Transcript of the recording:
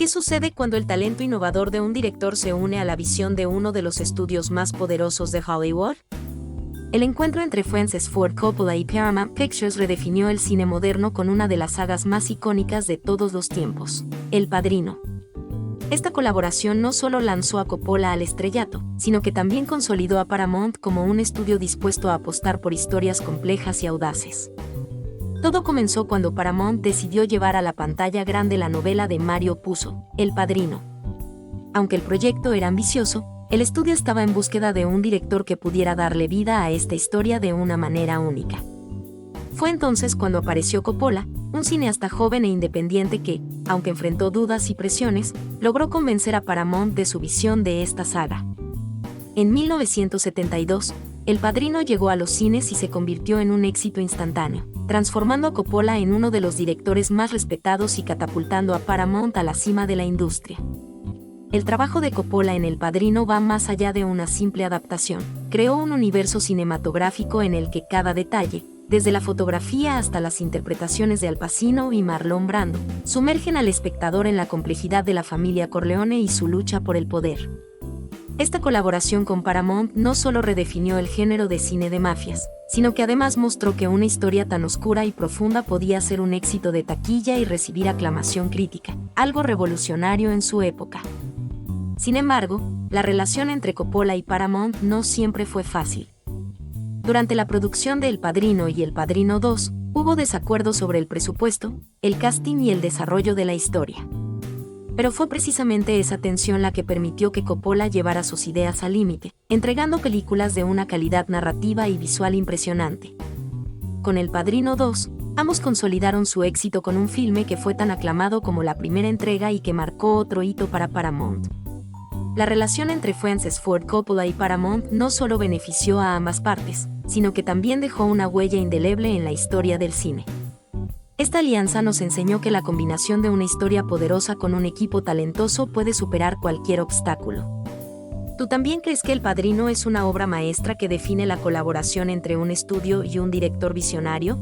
¿Qué sucede cuando el talento innovador de un director se une a la visión de uno de los estudios más poderosos de Hollywood? El encuentro entre Francis Ford Coppola y Paramount Pictures redefinió el cine moderno con una de las sagas más icónicas de todos los tiempos, El Padrino. Esta colaboración no solo lanzó a Coppola al estrellato, sino que también consolidó a Paramount como un estudio dispuesto a apostar por historias complejas y audaces. Todo comenzó cuando Paramount decidió llevar a la pantalla grande la novela de Mario Puzo, El Padrino. Aunque el proyecto era ambicioso, el estudio estaba en búsqueda de un director que pudiera darle vida a esta historia de una manera única. Fue entonces cuando apareció Coppola, un cineasta joven e independiente que, aunque enfrentó dudas y presiones, logró convencer a Paramount de su visión de esta saga. En 1972, El Padrino llegó a los cines y se convirtió en un éxito instantáneo, transformando a Coppola en uno de los directores más respetados y catapultando a Paramount a la cima de la industria. El trabajo de Coppola en El Padrino va más allá de una simple adaptación. Creó un universo cinematográfico en el que cada detalle, desde la fotografía hasta las interpretaciones de Al Pacino y Marlon Brando, sumergen al espectador en la complejidad de la familia Corleone y su lucha por el poder. Esta colaboración con Paramount no solo redefinió el género de cine de mafias, sino que además mostró que una historia tan oscura y profunda podía ser un éxito de taquilla y recibir aclamación crítica, algo revolucionario en su época. Sin embargo, la relación entre Coppola y Paramount no siempre fue fácil. Durante la producción de El Padrino y El Padrino 2, hubo desacuerdos sobre el presupuesto, el casting y el desarrollo de la historia. Pero fue precisamente esa tensión la que permitió que Coppola llevara sus ideas al límite, entregando películas de una calidad narrativa y visual impresionante. Con El Padrino 2, ambos consolidaron su éxito con un filme que fue tan aclamado como la primera entrega y que marcó otro hito para Paramount. La relación entre Francis Ford Coppola y Paramount no solo benefició a ambas partes, sino que también dejó una huella indeleble en la historia del cine. Esta alianza nos enseñó que la combinación de una historia poderosa con un equipo talentoso puede superar cualquier obstáculo. ¿Tú también crees que El Padrino es una obra maestra que define la colaboración entre un estudio y un director visionario?